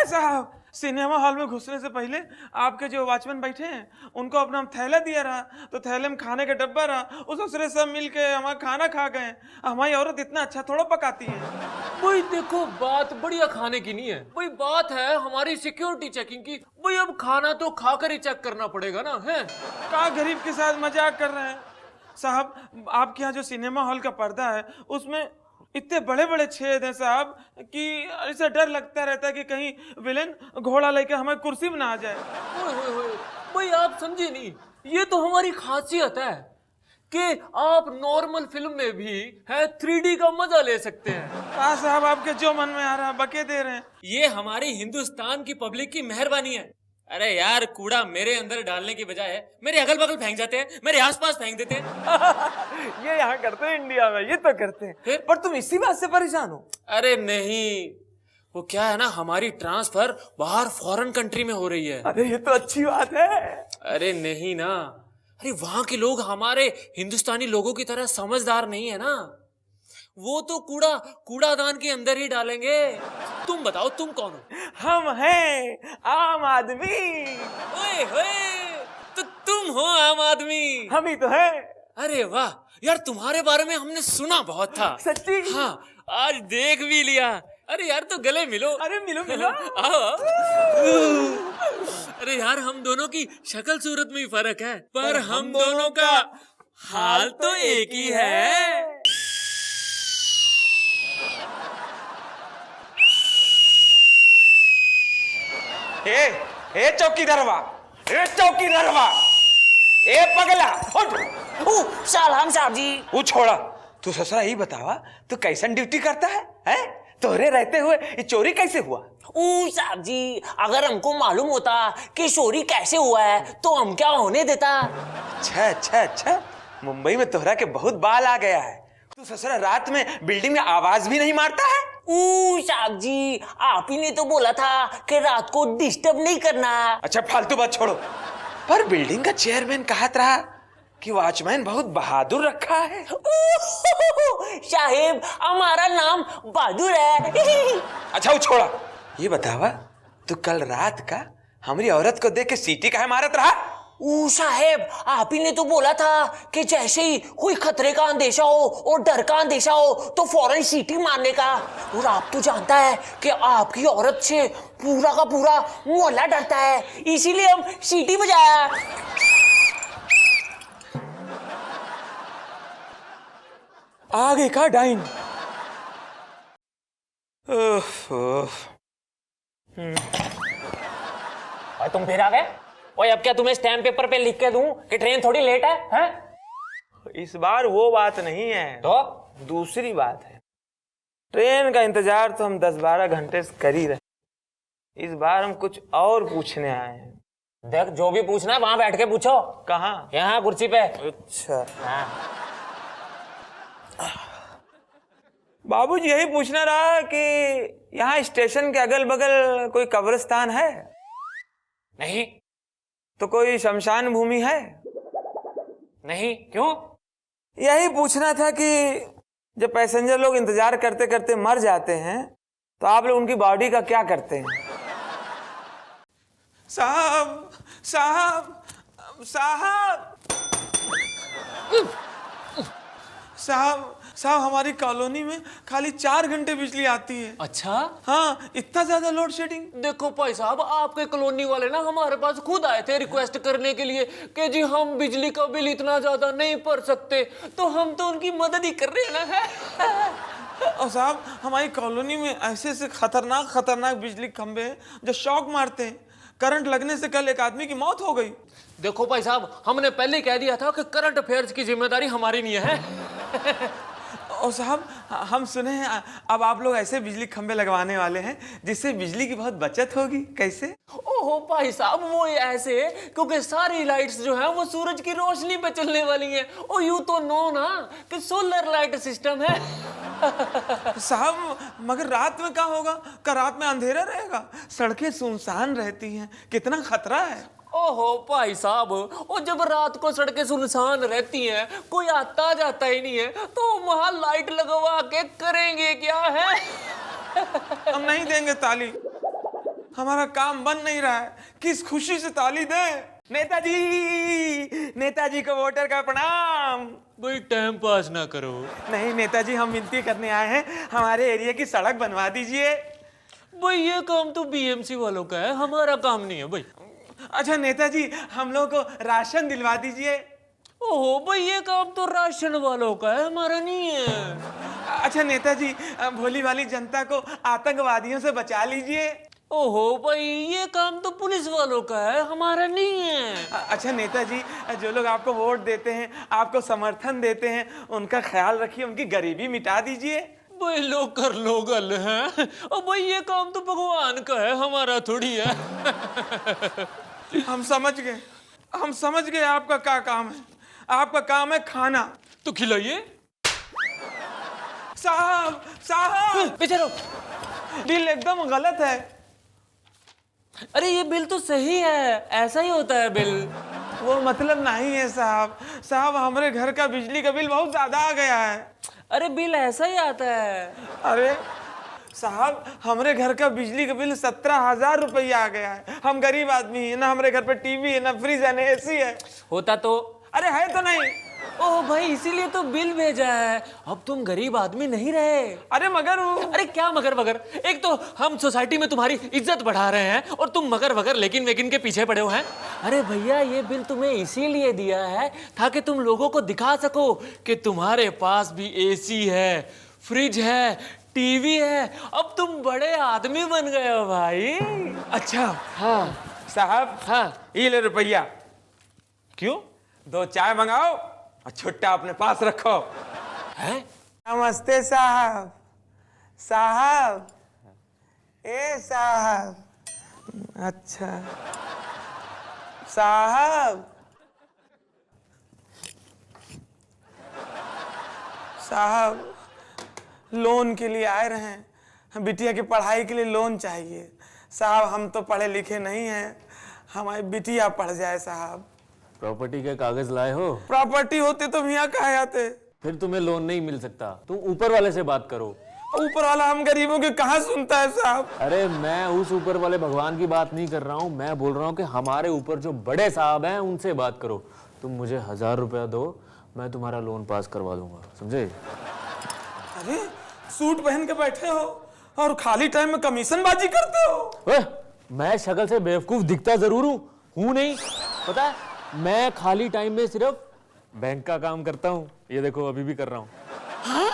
साहब, cinema hall में घुसने से पहले आपके जो वॉचमैन बैठे हैं उनको अपना हम थैला दिया रहा, तो थैले में खाने का डब्बा रहा, उस दूसरे सब मिल के हमारा खाना खा गए। हमारी औरत इतना अच्छा थोड़ा पकाती है। भाई देखो, बात बढ़िया खाने की नहीं है भाई, बात है हमारी सिक्योरिटी चेकिंग की। भाई अब खाना तो खाकर ही चेक करना पड़ेगा ना, है? का गरीब के साथ मजाक कर रहे हैं साहब। आपके यहाँ जो सिनेमा हॉल का पर्दा है उसमें इतने बड़े बड़े छेद हैं साहब कि ऐसा डर लगता रहता है कि कहीं विलेन घोड़ा लेकर हमें कुर्सी में ना आ जाए। ओए, भाई आप समझे नहीं, ये तो हमारी खासियत है कि आप नॉर्मल फिल्म में भी है 3D का मजा ले सकते हैं। का साहब, आपके जो मन में आ रहा है बके दे रहे हैं। ये हमारी हिंदुस्तान की पब्लिक की मेहरबानी है। अरे यार, कूड़ा मेरे अंदर डालने की बजाय मेरे अगल बगल फेंक जाते हैं, मेरे आसपास फेंक देते हैं। ये यहाँ करते हैं, इंडिया में ये तो करते हैं। फिर? पर तुम इसी बात से परेशान हो? अरे नहीं, वो क्या है ना, हमारी ट्रांसफर बाहर फॉरेन कंट्री में हो रही है। अरे ये तो अच्छी बात है। अरे नहीं ना, अरे वहां के लोग हमारे हिंदुस्तानी लोगों की तरह समझदार नहीं है ना, वो तो कूड़ादान के अंदर ही डालेंगे। तुम बताओ, तुम कौन हो? हम हैं आम आदमी। ओए होए, तो तुम हो आम आदमी? हम ही तो हैं। अरे वाह यार, तुम्हारे बारे में हमने सुना बहुत था। सच्ची? हाँ, आज देख भी लिया। अरे यार, तो गले मिलो। अरे मिलो मिलो। आओ। अरे यार, हम दोनों की शक्ल सूरत में ही फर्क है, पर हम दोनों का हाल तो एक ही है। ए चौकीदारवा, ए चौकीदारवा, ए पगला उठ। सलाम साहब जी। वो छोड़ा, तू ससुरा ही बतावा, तू कैसन ड्यूटी करता है? हैं? तोरे रहते हुए ये चोरी कैसे हुआ? साहब जी, अगर हमको मालूम होता कि चोरी कैसे हुआ है तो हम क्या होने देता। अच्छा अच्छा अच्छा, मुंबई में तोहरा के बहुत बाल आ गया है। तू ससुरा रात में बिल्डिंग में आवाज भी नहीं मारता है? साहब जी, आप ही ने तो बोला था कि रात को डिस्टर्ब नहीं करना। अच्छा फालतू बात छोड़ो, पर बिल्डिंग का चेयरमैन कहत रहा कि वॉचमैन बहुत बहादुर रखा है। साहेब, हमारा नाम बहादुर है। अच्छा वो छोड़ा, ये बतावा, तू कल रात का हमारी औरत को देख के सीटी काहे मारत रहा? साहेब, आप ही ने तो बोला था कि जैसे ही कोई खतरे का अंदेशा हो और डर का अंदेशा हो तो फौरन सीटी मारने का। और आप तो जानता है कि आपकी औरत से पूरा का पूरा मोहल्ला डरता है, इसीलिए हम सीटी बजाया। आगे का डाइन। और तुम फिर आ गए? ओए, अब क्या तुम्हें स्टैम्प पेपर पे लिख के दूं कि ट्रेन थोड़ी लेट है? हैं? इस बार वो बात नहीं है, तो दूसरी बात है। ट्रेन का इंतजार तो हम 10-12 घंटे से कर ही रहे, इस बार हम कुछ और पूछने आए हैं। देख, जो भी पूछना है वहां बैठ के पूछो। कहाँ? यहाँ कुर्सी पे। अच्छा हाँ। बाबूजी, यही पूछना रहा कि यहाँ स्टेशन के अगल बगल कोई कब्रिस्तान है? नहीं। तो कोई शमशान भूमि है? नहीं, क्यों? यही पूछना था कि जब पैसेंजर लोग इंतजार करते करते मर जाते हैं तो आप लोग उनकी बॉडी का क्या करते हैं? साहब साहब साहब साहब साहब, हमारी कॉलोनी में खाली 4 घंटे बिजली आती है। अच्छा? हाँ, इतना ज्यादा लोड शेडिंग। देखो भाई साहब, आपके कॉलोनी वाले ना हमारे पास खुद आए थे रिक्वेस्ट करने के लिए कि जी हम बिजली का बिल इतना ज्यादा नहीं भर सकते, तो हम तो उनकी मदद ही कर रहे हैं ना। और साहब, हमारी कॉलोनी में ऐसे ऐसे खतरनाक खतरनाक बिजली खंभे हैं जो शॉक मारते हैं। करंट लगने से कल एक आदमी की मौत हो गई। देखो भाई साहब, हमने पहले ही कह दिया था कि करंट अफेयर्स की जिम्मेदारी हमारी नहीं है। और साहब, हम सुने हैं अब आप लोग ऐसे बिजली खंभे लगवाने वाले हैं जिससे बिजली की बहुत बचत होगी। कैसे? ओहो भाई साहब, वो ऐसे क्योंकि सारी लाइट्स जो है वो सूरज की रोशनी पे चलने वाली हैं। और यूं तो नो ना कि सोलर लाइट सिस्टम है। साहब, मगर रात में क्या होगा? क्या रात में अंधेरा रहेगा? सड़कें सुनसान रहती हैं, कितना खतरा है। ओहो भाई साहब, और जब रात को सड़कें सुनसान रहती हैं, कोई आता जाता ही नहीं है, तो वहां लाइट लगवा के करेंगे क्या है? हम नहीं देंगे ताली। हमारा काम बन नहीं रहा है, किस खुशी से ताली दें। नेताजी को वोटर का प्रणाम। भाई टाइम पास ना करो। नहीं नेताजी, हम विनती करने आए हैं, हमारे एरिया की सड़क बनवा दीजिए। भाई ये काम तो बीएमसी वालों का है, हमारा काम नहीं है भाई। अच्छा नेताजी, हम लोग को राशन दिलवा दीजिए। ओहो भाई ये काम तो राशन वालों का है, हमारा नहीं है। अच्छा नेताजी, भोली वाली जनता को आतंकवादियों से बचा लीजिए। ओहो भाई ये काम तो पुलिस वालों का है, हमारा नहीं है। अच्छा नेताजी, जो लोग आपको वोट देते हैं, आपको समर्थन देते हैं, उनका ख्याल रखिए, उनकी गरीबी मिटा दीजिए। भाई लोग कर लो गल है, और भाई ये काम तो भगवान का है, हमारा थोड़ी है। हम समझ गए आपका क्या काम है। आपका काम है खाना। तो खिलाइए। साहब पीछे रहो। बिल एकदम गलत है। अरे ये बिल तो सही है, ऐसा ही होता है बिल। वो मतलब नहीं है साहब हमारे घर का बिजली का बिल बहुत ज्यादा आ गया है। अरे बिल ऐसा ही आता है। अरे साहब, हमारे घर का बिजली का बिल 17,000 रुपया आ गया है। हम गरीब आदमी है ना, हमारे घर पे टीवी है ना, फ्रिज है ना, एसी है। होता तो। अरे है तो नहीं। ओह भाई इसीलिए तो बिल भेजा है। अब तुम गरीब आदमी नहीं रहे। अरे मगर अरे क्या मगर, एक तो हम सोसाइटी में तुम्हारी इज्जत बढ़ा रहे हैं और तुम मगर लेकिन वेकिन के पीछे पड़े हो हैं। अरे भैया ये बिल तुम्हें इसीलिए दिया है ताकि तुम लोगों को दिखा सको कि तुम्हारे पास भी एसी है, फ्रिज है, टीवी है। अब तुम बड़े आदमी बन गए हो भाई। अच्छा हाँ साहब, हाँ। ये ले रुपया, क्यों 2 चाय मंगाओ और छुट्टा अपने पास रखो। है? नमस्ते साहब। ए साहब। अच्छा साहब लोन के लिए आए रहे हैं, बिटिया की पढ़ाई के लिए लोन चाहिए। साहब हम तो पढ़े लिखे नहीं हैं, हमारी बिटिया पढ़ जाए साहब। प्रॉपर्टी के कागज लाए हो? प्रॉपर्टी होते तो मियाँ कहाँ आते। फिर तुम्हें लोन नहीं मिल सकता, तुम ऊपर वाले से बात करो। ऊपर वाला हम गरीबों की कहाँ सुनता है साहब। अरे मैं उस ऊपर वाले भगवान की बात नहीं कर रहा हूँ, मैं बोल रहा हूँ कि हमारे ऊपर जो बड़े साहब हैं उनसे बात करो। तुम मुझे 1000 रुपया दो, मैं तुम्हारा लोन पास करवा दूंगा, समझे? अरे सूट पहन के बैठे हो और खाली टाइम में कमीशनबाजी करते हो। मैं शक्ल से बेवकूफ दिखता जरूर हूँ नहीं, पता है मैं खाली टाइम में सिर्फ बैंक का काम करता हूँ। ये देखो अभी भी कर रहा हूँ। हाँ?